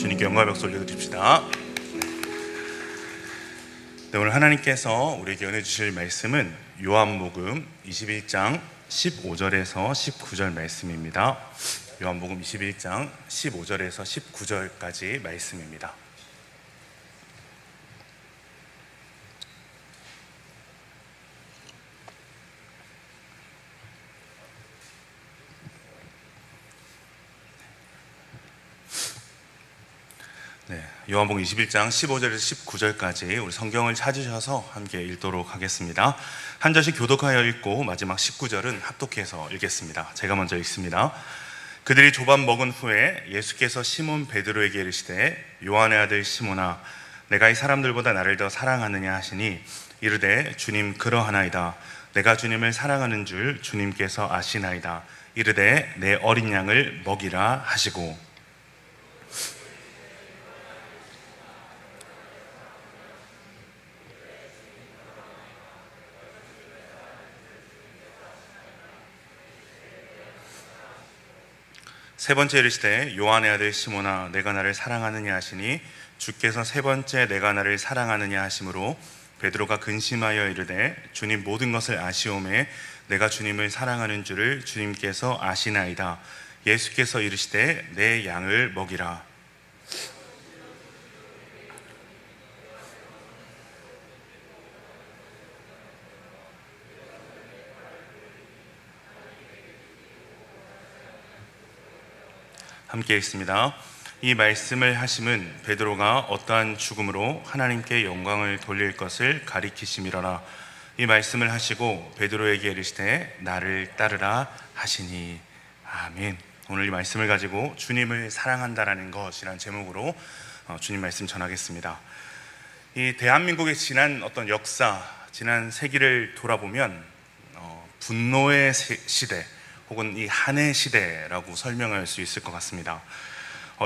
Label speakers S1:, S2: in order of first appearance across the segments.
S1: 주님께 영광의 박수 올려드립시다. 네, 오늘 하나님께서 우리에게 은혜 주실 말씀은 요한복음 21장 15절에서 19절 말씀입니다. 요한복음 21장 15절에서 19절까지 말씀입니다. 네, 요한복음 21장 15절에서 19절까지 우리 성경을 찾으셔서 함께 읽도록 하겠습니다. 한 절씩 교독하여 읽고 마지막 19절은 합독해서 읽겠습니다. 제가 먼저 읽습니다. 그들이 조밥 먹은 후에 예수께서 시몬 베드로에게 이르시되 요한의 아들 시몬아 내가 이 사람들보다 나를 더 사랑하느냐 하시니 이르되 주님 그러하나이다. 내가 주님을 사랑하는 줄 주님께서 아시나이다. 이르되 내 어린 양을 먹이라 하시고 세 번째 이르시되 요한의 아들 시몬아 내가 나를 사랑하느냐 하시니 주께서 세 번째 내가 나를 사랑하느냐 하심으로 베드로가 근심하여 이르되 주님 모든 것을 아시오매 내가 주님을 사랑하는 줄을 주님께서 아시나이다. 예수께서 이르시되 내 양을 먹이라. 함께 읽습니다. 이 말씀을 하심은 베드로가 어떠한 죽음으로 하나님께 영광을 돌릴 것을 가리키심이로라. 이 말씀을 하시고 베드로에게 이르시되 나를 따르라 하시니. 아멘. 오늘 이 말씀을 가지고 주님을 사랑한다라는 것이란 제목으로 주님 말씀 전하겠습니다. 이 대한민국의 지난 어떤 역사, 지난 세기를 돌아보면 분노의 시대 혹은 이 한해 시대라고 설명할 수 있을 것 같습니다.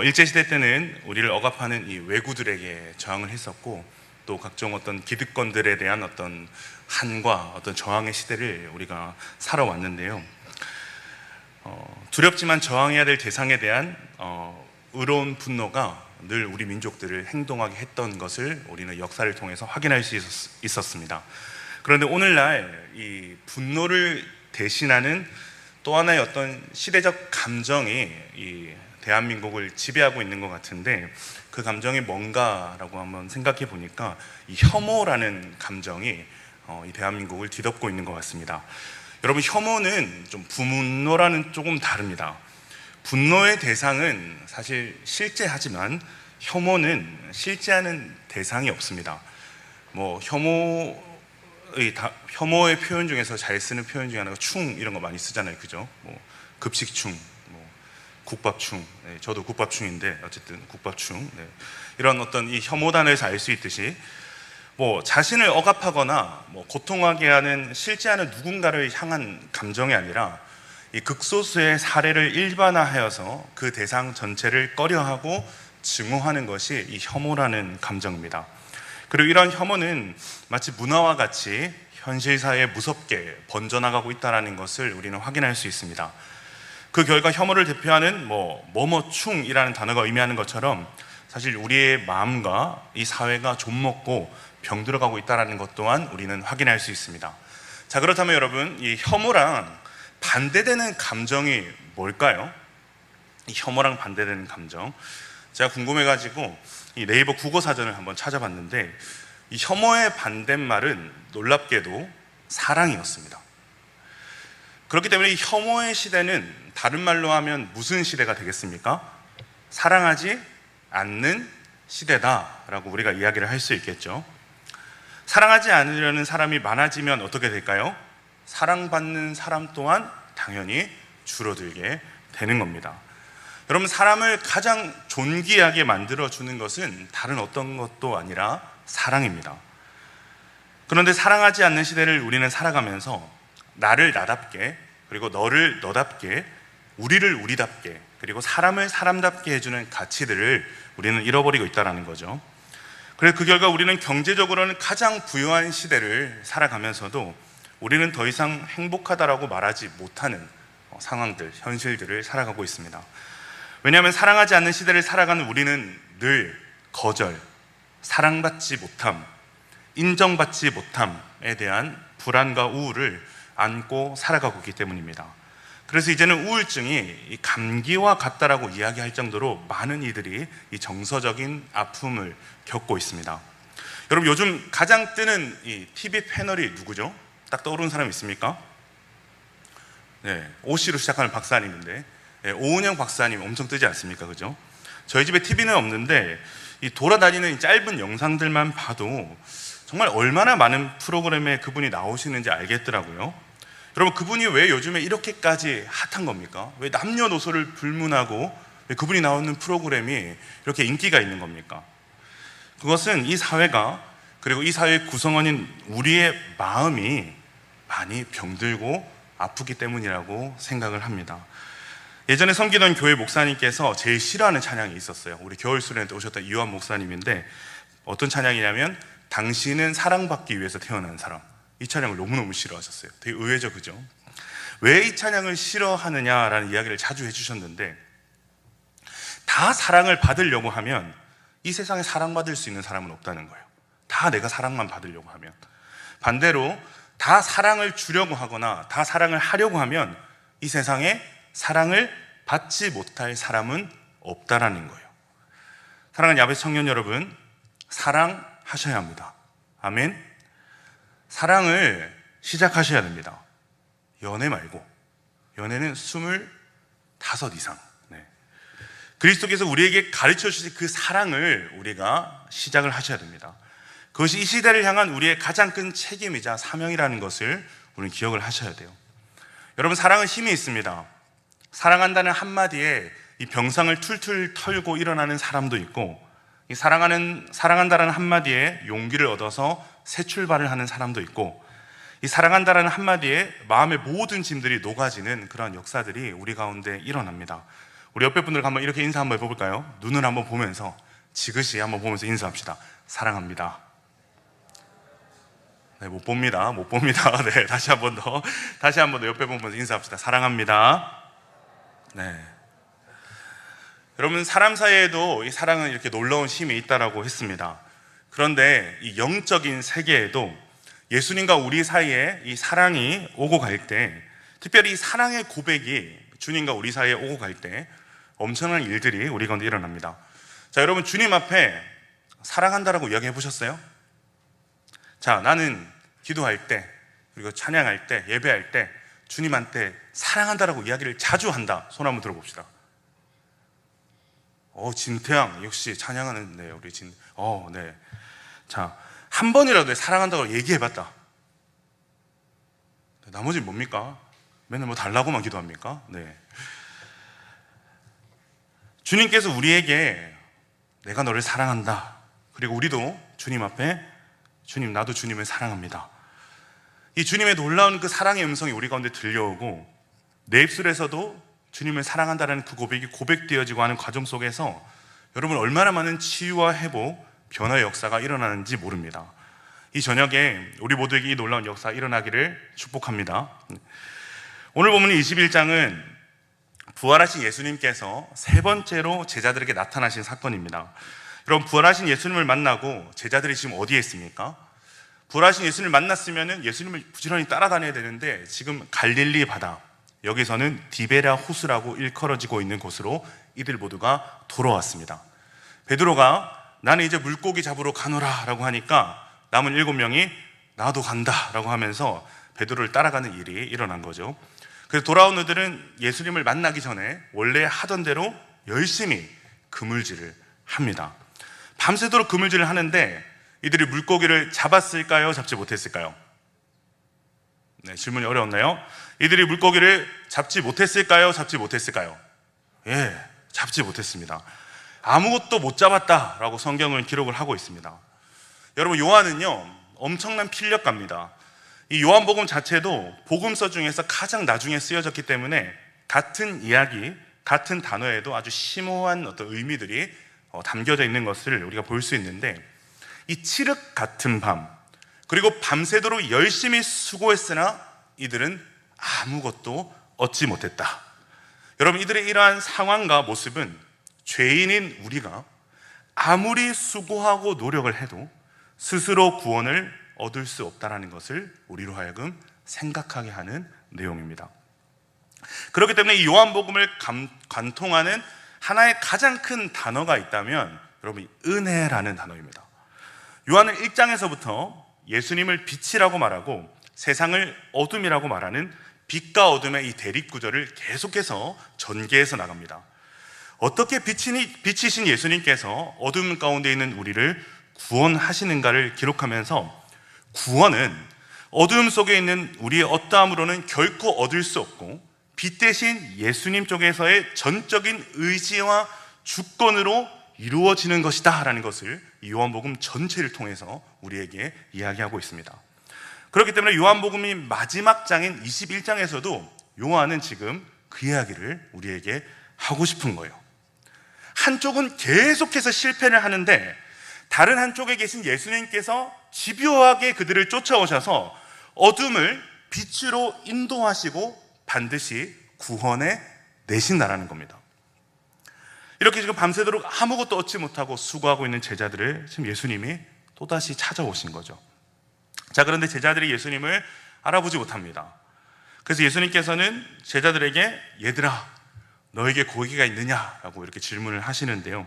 S1: 일제시대 때는 우리를 억압하는 이 왜구들에게 저항을 했었고 또 각종 어떤 기득권들에 대한 어떤 한과 어떤 저항의 시대를 우리가 살아왔는데요. 두렵지만 저항해야 될 대상에 대한 의로운 분노가 늘 우리 민족들을 행동하게 했던 것을 우리는 역사를 통해서 확인할 수 있었습니다. 그런데 오늘날 이 분노를 대신하는 또 하나의 어떤 시대적 감정이 이 대한민국을 지배하고 있는 것 같은데 그 감정이 뭔가라고 한번 생각해 보니까 이 혐오라는 감정이 이 대한민국을 뒤덮고 있는 것 같습니다. 여러분, 혐오는 좀 분노라는 조금 다릅니다. 분노의 대상은 사실 실제하지만 혐오는 실제하는 대상이 없습니다. 혐오의 표현 중에서 잘 쓰는 표현 중에 하나가 충 이런 거 많이 쓰잖아요, 그죠? 급식충, 국밥충. 네, 저도 국밥충인데 어쨌든 국밥충. 네. 이런 어떤 이 혐오 단어에서 알 수 있듯이 자신을 억압하거나 고통하게 하는 실제하는 누군가를 향한 감정이 아니라 이 극소수의 사례를 일반화하여서 그 대상 전체를 꺼려하고 증오하는 것이 이 혐오라는 감정입니다. 그리고 이런 혐오는 마치 문화와 같이 현실 사회에 무섭게 번져나가고 있다는 것을 우리는 확인할 수 있습니다. 그 결과 혐오를 대표하는 뭐뭐충이라는 단어가 의미하는 것처럼 사실 우리의 마음과 이 사회가 좀먹고 병들어가고 있다는 것 또한 우리는 확인할 수 있습니다. 자, 그렇다면 여러분, 이 혐오랑 반대되는 감정이 뭘까요? 이 혐오랑 반대되는 감정, 제가 궁금해가지고 이 네이버 국어사전을 한번 찾아봤는데 이 혐오의 반대말은 놀랍게도 사랑이었습니다. 그렇기 때문에 이 혐오의 시대는 다른 말로 하면 무슨 시대가 되겠습니까? 사랑하지 않는 시대다라고 우리가 이야기를 할 수 있겠죠. 사랑하지 않으려는 사람이 많아지면 어떻게 될까요? 사랑받는 사람 또한 당연히 줄어들게 되는 겁니다. 여러분, 사람을 가장 존귀하게 만들어주는 것은 다른 어떤 것도 아니라 사랑입니다. 그런데 사랑하지 않는 시대를 우리는 살아가면서 나를 나답게, 그리고 너를 너답게, 우리를 우리답게, 그리고 사람을 사람답게 해주는 가치들을 우리는 잃어버리고 있다는 거죠. 그래서 그 결과 우리는 경제적으로는 가장 부유한 시대를 살아가면서도 우리는 더 이상 행복하다라고 말하지 못하는 상황들, 현실들을 살아가고 있습니다. 왜냐하면 사랑하지 않는 시대를 살아가는 우리는 늘 거절, 사랑받지 못함, 인정받지 못함에 대한 불안과 우울을 안고 살아가고 있기 때문입니다. 그래서 이제는 우울증이 이 감기와 같다라고 이야기할 정도로 많은 이들이 이 정서적인 아픔을 겪고 있습니다. 여러분, 요즘 가장 뜨는 이 TV 패널이 누구죠? 딱 떠오르는 사람 있습니까? 네, 오씨로 시작하는 박사님인데, 네, 오은영 박사님 엄청 뜨지 않습니까? 그죠? 저희 집에 TV는 없는데 이 돌아다니는 이 짧은 영상들만 봐도 정말 얼마나 많은 프로그램에 그분이 나오시는지 알겠더라고요. 여러분, 그분이 왜 요즘에 이렇게까지 핫한 겁니까? 왜 남녀노소를 불문하고 왜 그분이 나오는 프로그램이 이렇게 인기가 있는 겁니까? 그것은 이 사회가, 그리고 이 사회의 구성원인 우리의 마음이 많이 병들고 아프기 때문이라고 생각을 합니다. 예전에 섬기던 교회 목사님께서 제일 싫어하는 찬양이 있었어요. 우리 겨울 수련회 때 오셨던 이완 목사님인데, 어떤 찬양이냐면 당신은 사랑받기 위해서 태어난 사람. 이 찬양을 너무너무 싫어하셨어요. 되게 의외죠, 그죠? 왜 이 찬양을 싫어하느냐라는 이야기를 자주 해주셨는데, 다 사랑을 받으려고 하면 이 세상에 사랑받을 수 있는 사람은 없다는 거예요. 다 내가 사랑만 받으려고 하면. 반대로 다 사랑을 주려고 하거나 다 사랑을 하려고 하면 이 세상에 사랑을 받지 못할 사람은 없다라는 거예요. 사랑하는 야베 청년 여러분, 사랑하셔야 합니다. 아멘. 사랑을 시작하셔야 됩니다. 연애 말고. 연애는 25 이상. 네. 그리스도께서 우리에게 가르쳐 주신 그 사랑을 우리가 시작을 하셔야 됩니다. 그것이 이 시대를 향한 우리의 가장 큰 책임이자 사명이라는 것을 우리는 기억을 하셔야 돼요. 여러분, 사랑은 힘이 있습니다. 사랑한다는 한마디에 이 병상을 툴툴 털고 일어나는 사람도 있고, 이 사랑한다는 한마디에 용기를 얻어서 새 출발을 하는 사람도 있고, 이 사랑한다는 한마디에 마음의 모든 짐들이 녹아지는 그런 역사들이 우리 가운데 일어납니다. 우리 옆에 분들과 한번 이렇게 인사 한번 해볼까요? 눈을 한번 보면서, 지그시 한번 보면서 인사합시다. 사랑합니다. 네, 못 봅니다. 네, 다시 한 번 더 옆에 보면서 인사합시다. 사랑합니다. 네. 여러분, 사람 사이에도 이 사랑은 이렇게 놀라운 힘이 있다라고 했습니다. 그런데 이 영적인 세계에도 예수님과 우리 사이에 이 사랑이 오고 갈 때, 특별히 이 사랑의 고백이 주님과 우리 사이에 오고 갈 때 엄청난 일들이 우리 가운데 일어납니다. 자, 여러분, 주님 앞에 사랑한다라고 이야기해 보셨어요? 자, 나는 기도할 때, 그리고 찬양할 때, 예배할 때 주님한테 사랑한다라고 이야기를 자주 한다. 손 한번 들어봅시다. 진태양 역시 찬양하는, 네, 우리 네. 자, 한 번이라도 사랑한다고 얘기해봤다. 나머지는 뭡니까? 맨날 뭐 달라고만 기도합니까? 네. 주님께서 우리에게 내가 너를 사랑한다. 그리고 우리도 주님 앞에, 주님, 나도 주님을 사랑합니다. 이 주님의 놀라운 그 사랑의 음성이 우리 가운데 들려오고, 내 입술에서도 주님을 사랑한다는 그 고백이 고백되어지고 하는 과정 속에서 여러분, 얼마나 많은 치유와 회복, 변화의 역사가 일어나는지 모릅니다. 이 저녁에 우리 모두에게 이 놀라운 역사가 일어나기를 축복합니다. 오늘 본문 21장은 부활하신 예수님께서 세 번째로 제자들에게 나타나신 사건입니다. 여러분, 부활하신 예수님을 만나고 제자들이 지금 어디에 있습니까? 부활하신 예수님을 만났으면 예수님을 부지런히 따라다녀야 되는데, 지금 갈릴리 바다, 여기서는 디베라 호수라고 일컬어지고 있는 곳으로 이들 모두가 돌아왔습니다. 베드로가 나는 이제 물고기 잡으러 가노라 라고 하니까 남은 7명이 나도 간다 라고 하면서 베드로를 따라가는 일이 일어난 거죠. 그래서 돌아온 이들은 예수님을 만나기 전에 원래 하던 대로 열심히 그물질을 합니다. 밤새도록 그물질을 하는데 이들이 물고기를 잡았을까요? 잡지 못했을까요? 네, 질문이 어려웠나요? 이들이 물고기를 잡지 못했을까요? 잡지 못했을까요? 예, 잡지 못했습니다. 아무것도 못 잡았다라고 성경은 기록을 하고 있습니다. 여러분, 요한은요 엄청난 필력가입니다. 이 요한복음 자체도 복음서 중에서 가장 나중에 쓰여졌기 때문에 같은 이야기, 같은 단어에도 아주 심오한 어떤 의미들이 담겨져 있는 것을 우리가 볼 수 있는데, 이 칠흑 같은 밤, 그리고 밤새도록 열심히 수고했으나 이들은 아무것도 얻지 못했다. 여러분, 이들의 이러한 상황과 모습은 죄인인 우리가 아무리 수고하고 노력을 해도 스스로 구원을 얻을 수 없다는 것을 우리로 하여금 생각하게 하는 내용입니다. 그렇기 때문에 이 요한복음을 관통하는 하나의 가장 큰 단어가 있다면 여러분, 은혜라는 단어입니다. 요한은 1장에서부터 예수님을 빛이라고 말하고 세상을 어둠이라고 말하는 빛과 어둠의 이 대립구조를 계속해서 전개해서 나갑니다. 어떻게 빛이신 예수님께서 어둠 가운데 있는 우리를 구원하시는가를 기록하면서 구원은 어둠 속에 있는 우리의 어떠함으로는 결코 얻을 수 없고 빛 대신 예수님 쪽에서의 전적인 의지와 주권으로 이루어지는 것이다 라는 것을 이 요한복음 전체를 통해서 우리에게 이야기하고 있습니다. 그렇기 때문에 요한복음이 마지막 장인 21장에서도 요한은 지금 그 이야기를 우리에게 하고 싶은 거예요. 한쪽은 계속해서 실패를 하는데 다른 한쪽에 계신 예수님께서 집요하게 그들을 쫓아오셔서 어둠을 빛으로 인도하시고 반드시 구원해 내신다라는 겁니다. 이렇게 지금 밤새도록 아무것도 얻지 못하고 수고하고 있는 제자들을 지금 예수님이 또다시 찾아오신 거죠. 자, 그런데 제자들이 예수님을 알아보지 못합니다. 그래서 예수님께서는 제자들에게 얘들아, 너에게 고기가 있느냐라고 이렇게 질문을 하시는데요.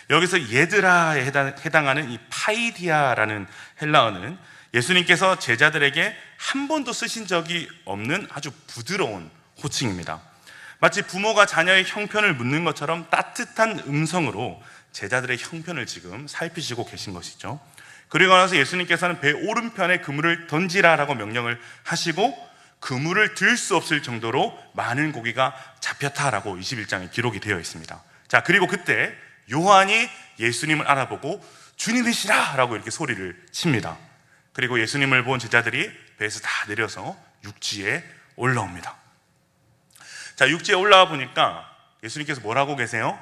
S1: 여기서 얘들아에 해당하는 이 파이디아라는 헬라어는 예수님께서 제자들에게 한 번도 쓰신 적이 없는 아주 부드러운 호칭입니다. 마치 부모가 자녀의 형편을 묻는 것처럼 따뜻한 음성으로 제자들의 형편을 지금 살피시고 계신 것이죠. 그리고 나서 예수님께서는 배 오른편에 그물을 던지라라고 명령을 하시고 그물을 들 수 없을 정도로 많은 고기가 잡혔다라고 21장에 기록이 되어 있습니다. 자, 그리고 그때 요한이 예수님을 알아보고 주님이시라 라고 이렇게 소리를 칩니다. 그리고 예수님을 본 제자들이 배에서 다 내려서 육지에 올라옵니다. 자, 육지에 올라와 보니까 예수님께서 뭐라고 계세요?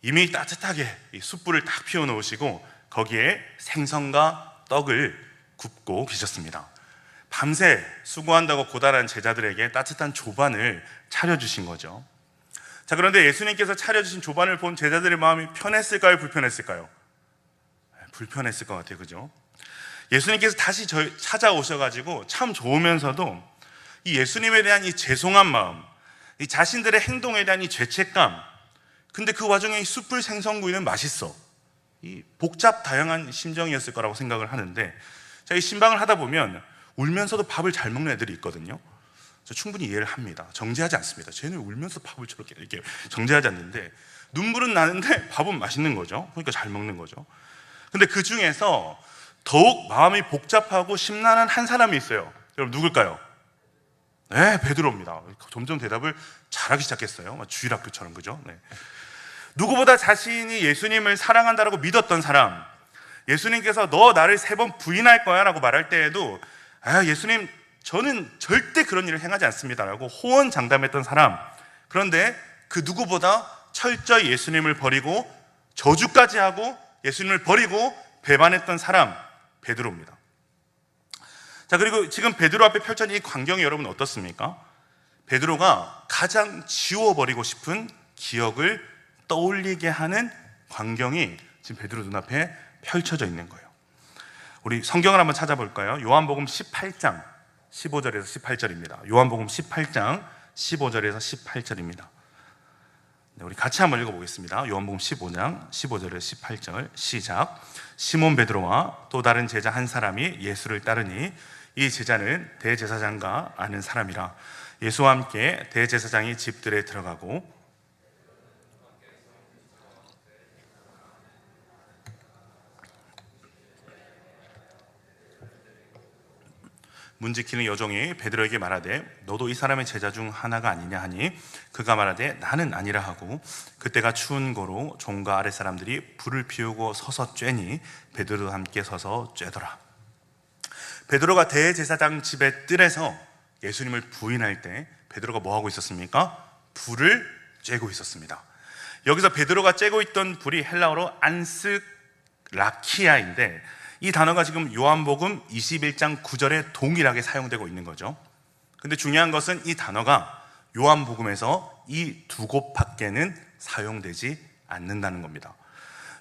S1: 이미 따뜻하게 이 숯불을 딱 피워 놓으시고 거기에 생선과 떡을 굽고 계셨습니다. 밤새 수고한다고 고달한 제자들에게 따뜻한 조반을 차려주신 거죠. 자, 그런데 예수님께서 차려주신 조반을 본 제자들의 마음이 편했을까요? 불편했을까요? 불편했을 것 같아요. 그죠? 예수님께서 다시 찾아오셔가지고 참 좋으면서도 이 예수님에 대한 이 죄송한 마음, 이 자신들의 행동에 대한 이 죄책감, 근데 그 와중에 이 숯불 생선구이는 맛있어. 이 복잡 다양한 심정이었을 거라고 생각을 하는데, 자, 이 신방을 하다 보면 울면서도 밥을 잘 먹는 애들이 있거든요. 저 충분히 이해를 합니다. 정죄하지 않습니다. 쟤는 울면서 밥을 저렇게 이렇게 정죄하지 않는데 눈물은 나는데 밥은 맛있는 거죠. 그러니까 잘 먹는 거죠. 근데 그 중에서 더욱 마음이 복잡하고 심란한 한 사람이 있어요. 여러분 누굴까요? 네, 베드로입니다. 점점 대답을 잘하기 시작했어요. 주일학교처럼, 그죠? 네. 누구보다 자신이 예수님을 사랑한다라고 믿었던 사람, 예수님께서 너 나를 3번 부인할 거야 라고 말할 때에도 예수님 저는 절대 그런 일을 행하지 않습니다 라고 호언장담했던 사람, 그런데 그 누구보다 철저히 예수님을 버리고 저주까지 하고 예수님을 버리고 배반했던 사람, 베드로입니다. 자, 그리고 지금 베드로 앞에 펼쳐진 이 광경이 여러분 어떻습니까? 베드로가 가장 지워버리고 싶은 기억을 떠올리게 하는 광경이 지금 베드로 눈앞에 펼쳐져 있는 거예요. 우리 성경을 한번 찾아볼까요? 요한복음 18장 15절에서 18절입니다. 요한복음 18장 15절에서 18절입니다. 네, 우리 같이 한번 읽어보겠습니다. 요한복음 15장 15절에서 18절 시작. 시몬 베드로와 또 다른 제자 한 사람이 예수를 따르니 이 제자는 대제사장과 아는 사람이라. 예수와 함께 대제사장이 집들에 들어가고 문 지키는 여종이 베드로에게 말하되 너도 이 사람의 제자 중 하나가 아니냐 하니 그가 말하되 나는 아니라 하고 그때가 추운 고로 종과 아랫 사람들이 불을 피우고 서서 쬐니 베드로도 함께 서서 쬐더라. 베드로가 대제사장 집의 뜰에서 예수님을 부인할 때 베드로가 뭐 하고 있었습니까? 불을 쬐고 있었습니다. 여기서 베드로가 쬐고 있던 불이 헬라어로 안스라키아인데 이 단어가 지금 요한복음 21장 9절에 동일하게 사용되고 있는 거죠. 근데 중요한 것은 이 단어가 요한복음에서 이 두 곳 밖에는 사용되지 않는다는 겁니다.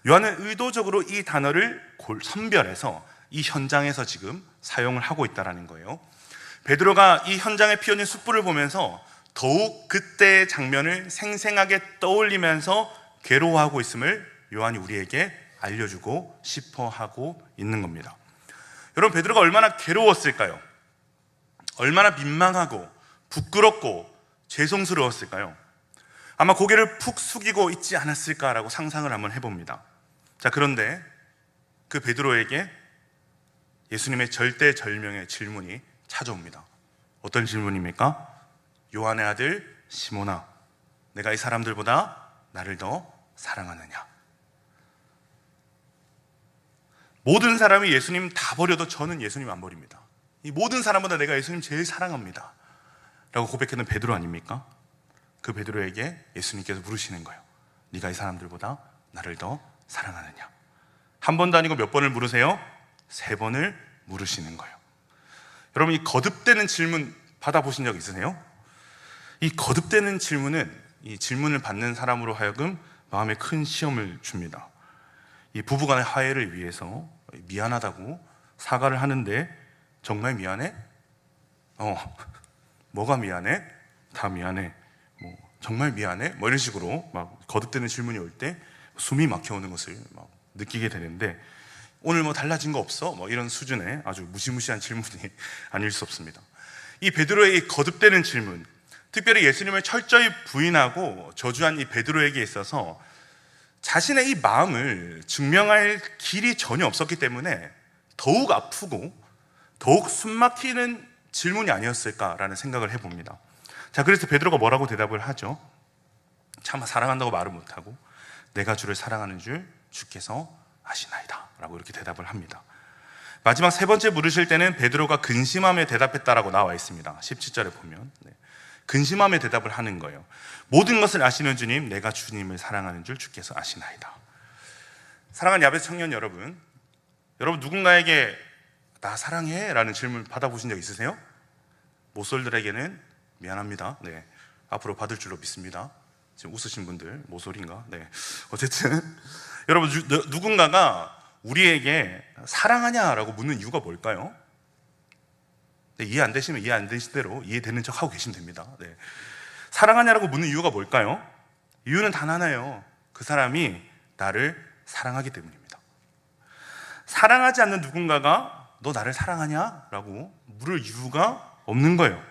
S1: 요한은 의도적으로 이 단어를 선별해서 이 현장에서 지금 사용을 하고 있다는 거예요. 베드로가 이 현장에 피어있는 숯불을 보면서 더욱 그때의 장면을 생생하게 떠올리면서 괴로워하고 있음을 요한이 우리에게 알려주고 싶어 하고 있는 겁니다. 여러분, 베드로가 얼마나 괴로웠을까요? 얼마나 민망하고 부끄럽고 죄송스러웠을까요? 아마 고개를 푹 숙이고 있지 않았을까라고 상상을 한번 해봅니다. 자, 그런데 그 베드로에게 예수님의 절대절명의 질문이 찾아옵니다. 어떤 질문입니까? 요한의 아들 시몬아, 내가 이 사람들보다 나를 더 사랑하느냐? 모든 사람이 예수님 다 버려도 저는 예수님 안 버립니다. 이 모든 사람보다 내가 예수님 제일 사랑합니다 라고 고백했던 베드로 아닙니까? 그 베드로에게 예수님께서 물으시는 거예요. 네가 이 사람들보다 나를 더 사랑하느냐? 한 번도 아니고 몇 번을 물으세요? 3번을 물으시는 거예요. 여러분, 이 거듭되는 질문 받아보신 적 있으세요? 이 거듭되는 질문은 이 질문을 받는 사람으로 하여금 마음에 큰 시험을 줍니다. 이 부부간의 화해를 위해서 미안하다고 사과를 하는데, 정말 미안해? 뭐가 미안해? 다 미안해. 정말 미안해? 이런 식으로 막 거듭되는 질문이 올 때 숨이 막혀오는 것을 막 느끼게 되는데, 오늘 달라진 거 없어? 이런 수준의 아주 무시무시한 질문이 아닐 수 없습니다. 이 베드로의 이 거듭되는 질문, 특별히 예수님을 철저히 부인하고 저주한 이 베드로에게 있어서 자신의 이 마음을 증명할 길이 전혀 없었기 때문에 더욱 아프고 더욱 숨막히는 질문이 아니었을까라는 생각을 해봅니다. 자, 그래서 베드로가 뭐라고 대답을 하죠? 참 사랑한다고 말을 못하고 내가 주를 사랑하는 줄 주께서 아시나이다 라고 이렇게 대답을 합니다. 마지막 3번째 물으실 때는 베드로가 근심하며 대답했다라고 나와 있습니다. 17절에 보면 근심하며 대답을 하는 거예요. 모든 것을 아시는 주님, 내가 주님을 사랑하는 줄 주께서 아시나이다. 사랑하는 야베 청년 여러분, 누군가에게 나 사랑해? 라는 질문 받아보신 적 있으세요? 모쏠들에게는 미안합니다. 네, 앞으로 받을 줄로 믿습니다. 지금 웃으신 분들 모쏠인가? 네, 어쨌든 여러분, 누군가가 우리에게 사랑하냐라고 묻는 이유가 뭘까요? 네, 이해 안 되시면 이해 안 되신 대로 이해되는 척 하고 계시면 됩니다. 네. 사랑하냐라고 묻는 이유가 뭘까요? 이유는 단 하나예요. 그 사람이 나를 사랑하기 때문입니다. 사랑하지 않는 누군가가 너 나를 사랑하냐? 라고 물을 이유가 없는 거예요.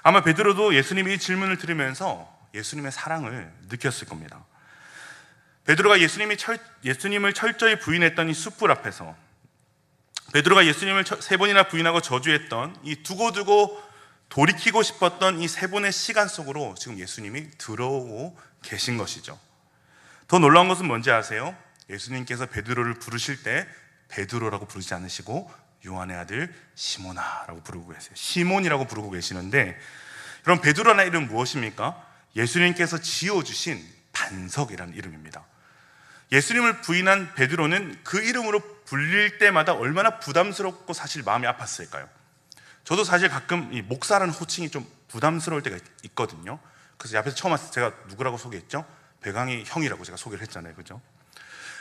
S1: 아마 베드로도 예수님이 이 질문을 들으면서 예수님의 사랑을 느꼈을 겁니다. 베드로가 예수님을 철저히 부인했던 이 숯불 앞에서, 베드로가 예수님을 3번이나 부인하고 저주했던 이 두고두고 돌이키고 싶었던 이 3번의 시간 속으로 지금 예수님이 들어오고 계신 것이죠. 더 놀라운 것은 뭔지 아세요? 예수님께서 베드로를 부르실 때 베드로라고 부르지 않으시고 요한의 아들 시몬아라고 부르고 계세요. 시몬이라고 부르고 계시는데, 그럼 베드로라는 이름은 무엇입니까? 예수님께서 지어주신 반석이라는 이름입니다. 예수님을 부인한 베드로는 그 이름으로 불릴 때마다 얼마나 부담스럽고 사실 마음이 아팠을까요? 저도 사실 가끔 이 목사라는 호칭이 좀 부담스러울 때가 있거든요. 그래서 앞에서 처음 왔을 때 제가 누구라고 소개했죠? 배강이 형이라고 제가 소개를 했잖아요. 그죠?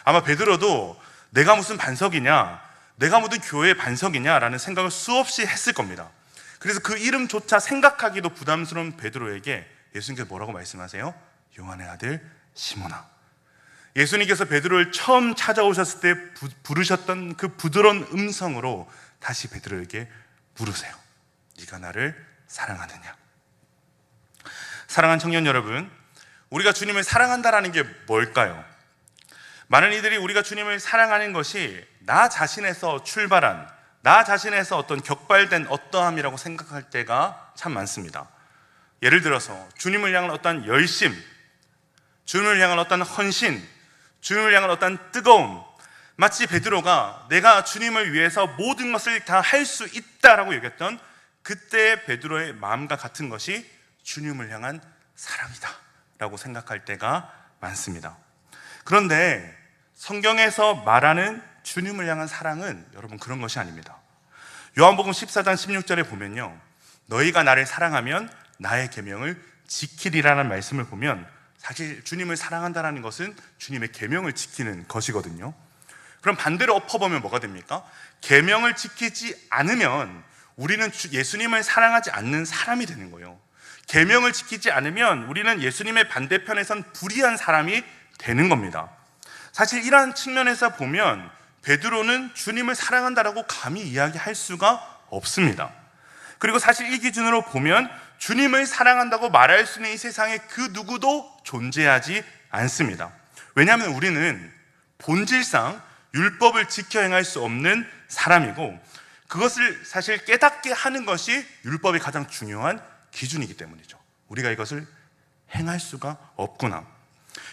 S1: 아마 베드로도 내가 무슨 반석이냐, 내가 무슨 교회의 반석이냐라는 생각을 수없이 했을 겁니다. 그래서 그 이름조차 생각하기도 부담스러운 베드로에게 예수님께서 뭐라고 말씀하세요? 요한의 아들 시몬아. 예수님께서 베드로를 처음 찾아오셨을 때 부르셨던 그 부드러운 음성으로 다시 베드로에게 물으세요. 네가 나를 사랑하느냐? 사랑하는 청년 여러분, 우리가 주님을 사랑한다라는 게 뭘까요? 많은 이들이 우리가 주님을 사랑하는 것이 나 자신에서 출발한, 나 자신에서 어떤 격발된 어떠함이라고 생각할 때가 참 많습니다. 예를 들어서 주님을 향한 어떤 열심, 주님을 향한 어떤 헌신, 주님을 향한 어떤 뜨거움, 마치 베드로가 내가 주님을 위해서 모든 것을 다 할 수 있다라고 여겼던 그때의 베드로의 마음과 같은 것이 주님을 향한 사랑이다 라고 생각할 때가 많습니다. 그런데 성경에서 말하는 주님을 향한 사랑은 여러분 그런 것이 아닙니다. 요한복음 14장 16절에 보면요, 너희가 나를 사랑하면 나의 계명을 지키리라는 말씀을 보면 사실 주님을 사랑한다는 것은 주님의 계명을 지키는 것이거든요. 그럼 반대로 엎어보면 뭐가 됩니까? 계명을 지키지 않으면 우리는 예수님을 사랑하지 않는 사람이 되는 거예요. 계명을 지키지 않으면 우리는 예수님의 반대편에 선 불의한 사람이 되는 겁니다. 사실 이러한 측면에서 보면 베드로는 주님을 사랑한다라고 감히 이야기할 수가 없습니다. 그리고 사실 이 기준으로 보면 주님을 사랑한다고 말할 수 있는 이 세상에 그 누구도 존재하지 않습니다. 왜냐하면 우리는 본질상 율법을 지켜 행할 수 없는 사람이고, 그것을 사실 깨닫게 하는 것이 율법의 가장 중요한 기준이기 때문이죠. 우리가 이것을 행할 수가 없구나.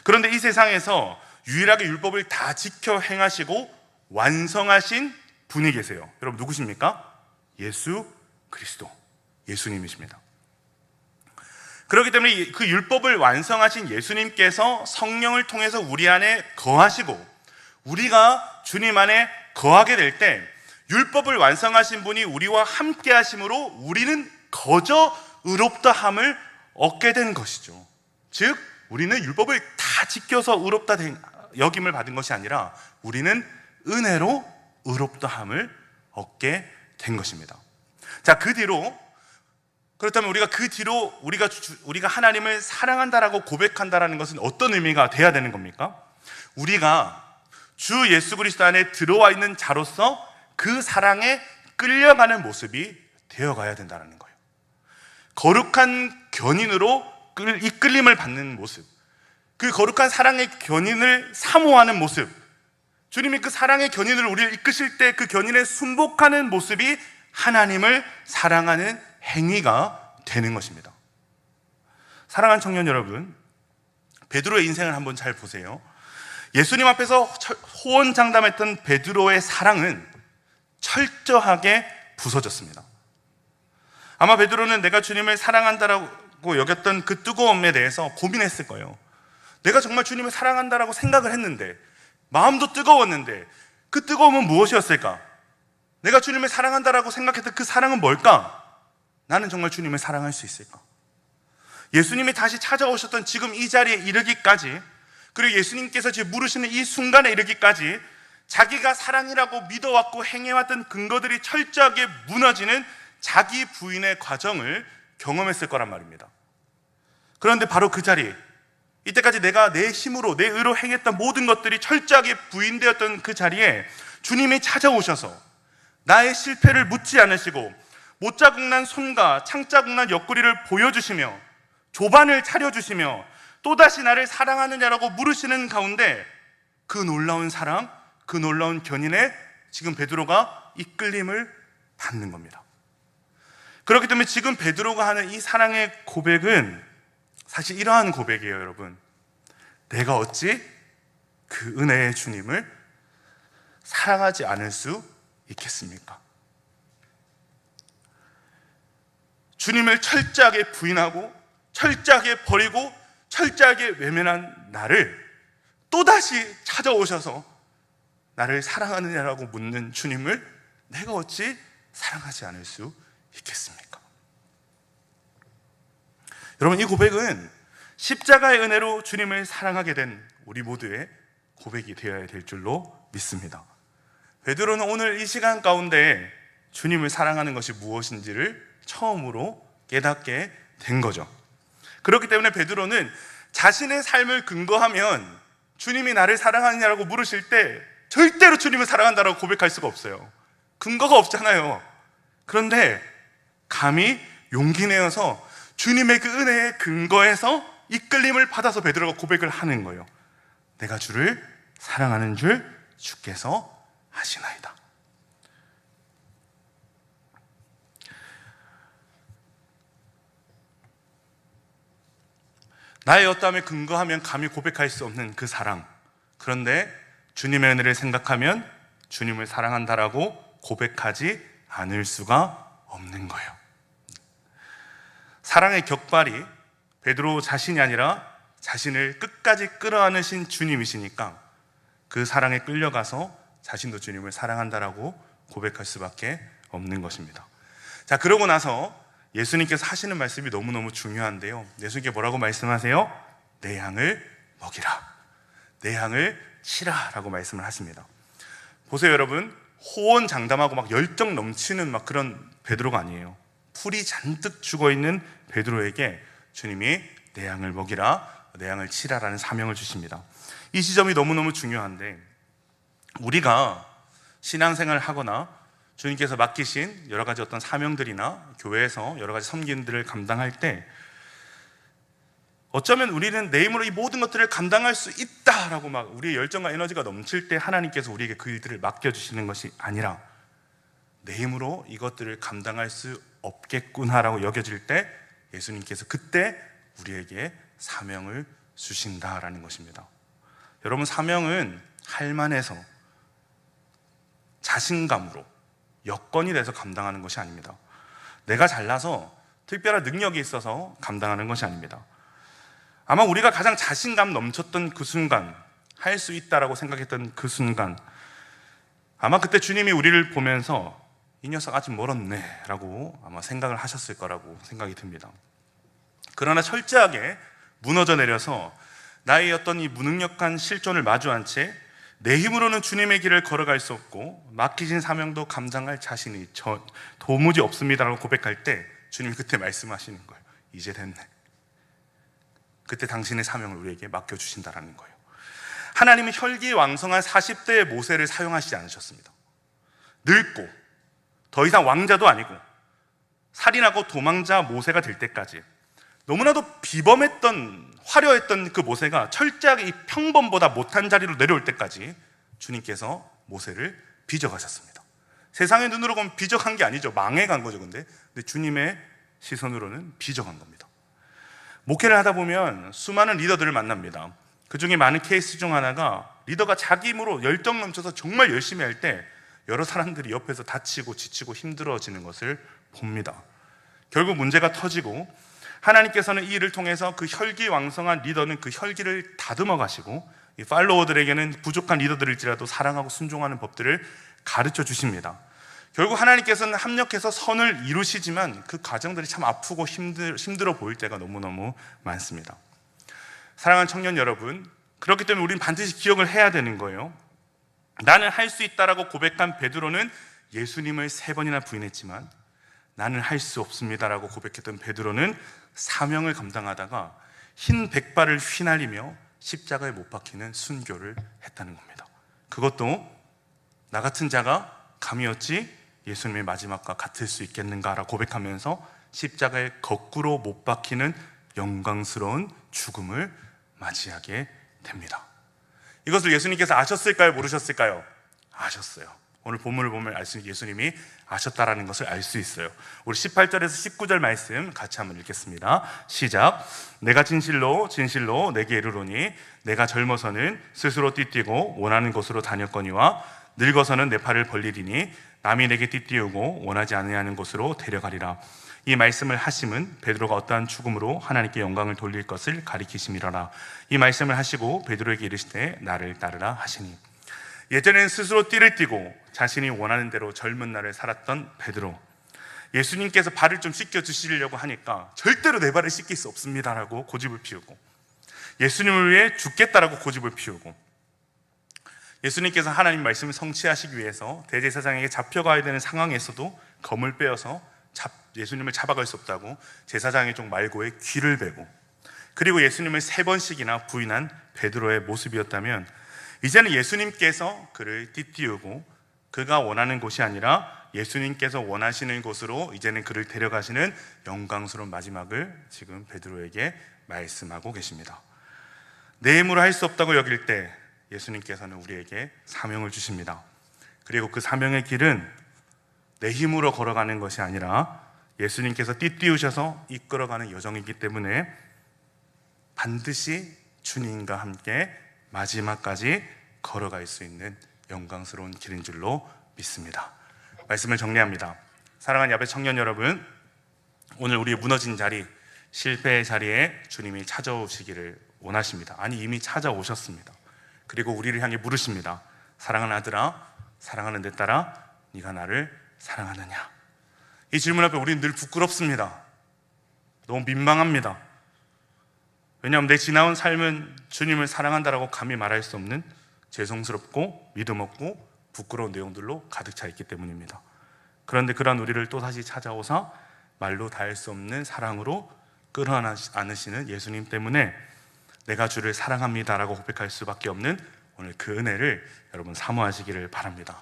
S1: 그런데 이 세상에서 유일하게 율법을 다 지켜 행하시고 완성하신 분이 계세요. 여러분 누구십니까? 예수 그리스도, 예수님이십니다. 그렇기 때문에 그 율법을 완성하신 예수님께서 성령을 통해서 우리 안에 거하시고, 우리가 주님 안에 거하게 될 때 율법을 완성하신 분이 우리와 함께 하심으로 우리는 거저 의롭다함을 얻게 된 것이죠. 즉 우리는 율법을 다 지켜서 의롭다 여김을 받은 것이 아니라 우리는 은혜로 의롭다함을 얻게 된 것입니다. 자, 그 뒤로, 그렇다면 우리가 그 뒤로 우리가 하나님을 사랑한다라고 고백한다라는 것은 어떤 의미가 돼야 되는 겁니까? 우리가 주 예수 그리스도 안에 들어와 있는 자로서 그 사랑에 끌려가는 모습이 되어가야 된다는 거예요. 거룩한 견인으로 이끌림을 받는 모습, 그 거룩한 사랑의 견인을 사모하는 모습, 주님이 그 사랑의 견인으로 우리를 이끄실 때 그 견인에 순복하는 모습이 하나님을 사랑하는 행위가 되는 것입니다. 사랑하는 청년 여러분, 베드로의 인생을 한번 잘 보세요. 예수님 앞에서 호언장담했던 베드로의 사랑은 철저하게 부서졌습니다. 아마 베드로는 내가 주님을 사랑한다라고 여겼던 그 뜨거움에 대해서 고민했을 거예요. 내가 정말 주님을 사랑한다라고 생각을 했는데, 마음도 뜨거웠는데 그 뜨거움은 무엇이었을까? 내가 주님을 사랑한다라고 생각했던 그 사랑은 뭘까? 나는 정말 주님을 사랑할 수 있을까? 예수님이 다시 찾아오셨던 지금 이 자리에 이르기까지, 그리고 예수님께서 지금 물으시는 이 순간에 이르기까지 자기가 사랑이라고 믿어왔고 행해왔던 근거들이 철저하게 무너지는 자기 부인의 과정을 경험했을 거란 말입니다. 그런데 바로 그 자리, 이때까지 내가 내 힘으로 내 의로 행했던 모든 것들이 철저하게 부인되었던 그 자리에 주님이 찾아오셔서 나의 실패를 묻지 않으시고 못자국난 손과 창자국난 옆구리를 보여주시며 조반을 차려주시며 또다시 나를 사랑하느냐라고 물으시는 가운데 그 놀라운 사랑, 그 놀라운 견인에 지금 베드로가 이끌림을 받는 겁니다. 그렇기 때문에 지금 베드로가 하는 이 사랑의 고백은 사실 이러한 고백이에요, 여러분. 내가 어찌 그 은혜의 주님을 사랑하지 않을 수 있겠습니까? 주님을 철저하게 부인하고 철저하게 버리고 철저하게 외면한 나를 또다시 찾아오셔서 나를 사랑하느냐라고 묻는 주님을 내가 어찌 사랑하지 않을 수 있겠습니까? 여러분, 이 고백은 십자가의 은혜로 주님을 사랑하게 된 우리 모두의 고백이 되어야 될 줄로 믿습니다. 베드로는 오늘 이 시간 가운데 주님을 사랑하는 것이 무엇인지를 처음으로 깨닫게 된 거죠. 그렇기 때문에 베드로는 자신의 삶을 근거하면 주님이 나를 사랑하느냐라고 물으실 때 절대로 주님을 사랑한다라고 고백할 수가 없어요. 근거가 없잖아요. 그런데 감히 용기 내어서 주님의 그 은혜의 근거에서 이끌림을 받아서 베드로가 고백을 하는 거예요. 내가 주를 사랑하는 줄 주께서 아시나이다. 나의 어떠함에 근거하면 감히 고백할 수 없는 그 사랑, 그런데 주님의 은혜를 생각하면 주님을 사랑한다라고 고백하지 않을 수가 없는 거예요. 사랑의 격발이 베드로 자신이 아니라 자신을 끝까지 끌어안으신 주님이시니까 그 사랑에 끌려가서 자신도 주님을 사랑한다라고 고백할 수밖에 없는 것입니다. 자, 그러고 나서 예수님께서 하시는 말씀이 너무너무 중요한데요. 예수님께 뭐라고 말씀하세요? 내 양을 먹이라, 내 양을 치라 라고 말씀을 하십니다. 보세요 여러분, 호언장담하고 막 열정 넘치는 막 그런 베드로가 아니에요. 풀이 잔뜩 죽어있는 베드로에게 주님이 내 양을 먹이라, 내 양을 치라라는 사명을 주십니다. 이 지점이 너무너무 중요한데, 우리가 신앙생활을 하거나 주님께서 맡기신 여러 가지 어떤 사명들이나 교회에서 여러 가지 섬김들을 감당할 때 어쩌면 우리는 내 힘으로 이 모든 것들을 감당할 수 있다라고 막 우리의 열정과 에너지가 넘칠 때 하나님께서 우리에게 그 일들을 맡겨주시는 것이 아니라, 내 힘으로 이것들을 감당할 수 없겠구나라고 여겨질 때 예수님께서 그때 우리에게 사명을 주신다라는 것입니다. 여러분, 사명은 할만해서 자신감으로 여건이 돼서 감당하는 것이 아닙니다. 내가 잘나서 특별한 능력이 있어서 감당하는 것이 아닙니다. 아마 우리가 가장 자신감 넘쳤던 그 순간, 할 수 있다라고 생각했던 그 순간, 아마 그때 주님이 우리를 보면서 이 녀석 아직 멀었네 라고 아마 생각을 하셨을 거라고 생각이 듭니다. 그러나 철저하게 무너져 내려서 나의 어떤 이 무능력한 실존을 마주한 채 내 힘으로는 주님의 길을 걸어갈 수 없고 맡기신 사명도 감당할 자신이 도무지 없습니다라고 고백할 때 주님이 그때 말씀하시는 거예요. 이제 됐네. 그때 당신의 사명을 우리에게 맡겨주신다라는 거예요. 하나님은 혈기왕성한 40대의 모세를 사용하시지 않으셨습니다. 늙고 더 이상 왕자도 아니고 살인하고 도망자 모세가 될 때까지 너무나도 비범했던, 화려했던 그 모세가 철저하게 이 평범보다 못한 자리로 내려올 때까지 주님께서 모세를 빚어가셨습니다. 세상의 눈으로 보면 빚어간 게 아니죠. 망해간 거죠. 근데 주님의 시선으로는 빚어간 겁니다. 목회를 하다 보면 수많은 리더들을 만납니다. 그 중에 많은 케이스 중 하나가, 리더가 자기 힘으로 열정 넘쳐서 정말 열심히 할 때 여러 사람들이 옆에서 다치고 지치고 힘들어지는 것을 봅니다. 결국 문제가 터지고 하나님께서는 이 일을 통해서 그 혈기왕성한 리더는 그 혈기를 다듬어 가시고, 이 팔로워들에게는 부족한 리더들일지라도 사랑하고 순종하는 법들을 가르쳐 주십니다. 결국 하나님께서는 합력해서 선을 이루시지만 그 과정들이 참 아프고 힘들어 보일 때가 너무너무 많습니다. 사랑하는 청년 여러분, 그렇기 때문에 우리는 반드시 기억을 해야 되는 거예요. 나는 할 수 있다라고 고백한 베드로는 예수님을 3번이나 부인했지만, 나는 할 수 없습니다라고 고백했던 베드로는 사명을 감당하다가 흰 백발을 휘날리며 십자가에 못 박히는 순교를 했다는 겁니다. 그것도 나 같은 자가 감히 어찌 예수님의 마지막과 같을 수 있겠는가라고 고백하면서 십자가에 거꾸로 못 박히는 영광스러운 죽음을 맞이하게 됩니다. 이것을 예수님께서 아셨을까요? 모르셨을까요? 아셨어요. 오늘 본문을 보면 알 수 있는, 예수님이 아셨다라는 것을 알 수 있어요. 우리 18절에서 19절 말씀 같이 한번 읽겠습니다. 시작. 내가 진실로 진실로 내게 이르노니 내가 젊어서는 스스로 띠뛰고 원하는 곳으로 다녔거니와 늙어서는 내 팔을 벌리리니 남이 내게 띠띠우고 원하지 아니하는 곳으로 데려가리라. 이 말씀을 하심은 베드로가 어떠한 죽음으로 하나님께 영광을 돌릴 것을 가리키심이라라. 이 말씀을 하시고 베드로에게 이르시되 나를 따르라 하시니, 예전에는 스스로 띠를 띠고 자신이 원하는 대로 젊은 날을 살았던 베드로, 예수님께서 발을 좀 씻겨 주시려고 하니까 절대로 내 발을 씻길 수 없습니다라고 고집을 피우고, 예수님을 위해 죽겠다라고 고집을 피우고, 예수님께서 하나님 말씀을 성취하시기 위해서 대제사장에게 잡혀가야 되는 상황에서도 검을 빼어서 예수님을 잡아갈 수 없다고 제사장의 종 말고의 귀를 베고, 그리고 예수님을 3번씩이나 부인한 베드로의 모습이었다면, 이제는 예수님께서 그를 띠띠우고 그가 원하는 곳이 아니라 예수님께서 원하시는 곳으로 이제는 그를 데려가시는 영광스러운 마지막을 지금 베드로에게 말씀하고 계십니다. 내 힘으로 할 수 없다고 여길 때 예수님께서는 우리에게 사명을 주십니다. 그리고 그 사명의 길은 내 힘으로 걸어가는 것이 아니라 예수님께서 띠띠우셔서 이끌어가는 여정이기 때문에 반드시 주님과 함께 마지막까지 걸어갈 수 있는 영광스러운 길인 줄로 믿습니다. 말씀을 정리합니다. 사랑하는 야베 청년 여러분, 오늘 우리의 무너진 자리, 실패의 자리에 주님이 찾아오시기를 원하십니다. 아니, 이미 찾아오셨습니다. 그리고 우리를 향해 물으십니다. 사랑하는 아들아, 사랑하는 내 딸아, 네가 나를 사랑하느냐? 이 질문 앞에 우리는 늘 부끄럽습니다. 너무 민망합니다. 왜냐하면 내 지나온 삶은 주님을 사랑한다라고 감히 말할 수 없는 죄송스럽고 믿음 없고 부끄러운 내용들로 가득 차 있기 때문입니다. 그런데 그러한 우리를 또다시 찾아오사 말로 닿을 수 없는 사랑으로 끌어안으시는 예수님 때문에 내가 주를 사랑합니다라고 고백할 수밖에 없는 오늘 그 은혜를 여러분 사모하시기를 바랍니다.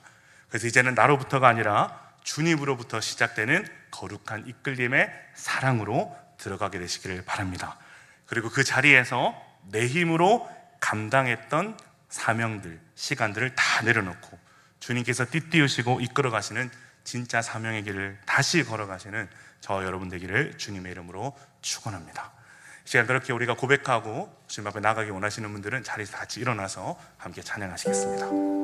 S1: 그래서 이제는 나로부터가 아니라 주님으로부터 시작되는 거룩한 이끌림의 사랑으로 들어가게 되시기를 바랍니다. 그리고 그 자리에서 내 힘으로 감당했던 사명들, 시간들을 다 내려놓고 주님께서 띠띠우시고 이끌어 가시는 진짜 사명의 길을 다시 걸어가시는 저 여러분 되기를 주님의 이름으로 축원합니다. 이 시간 그렇게 우리가 고백하고 주님 앞에 나가기 원하시는 분들은 자리에서 같이 일어나서 함께 찬양하시겠습니다.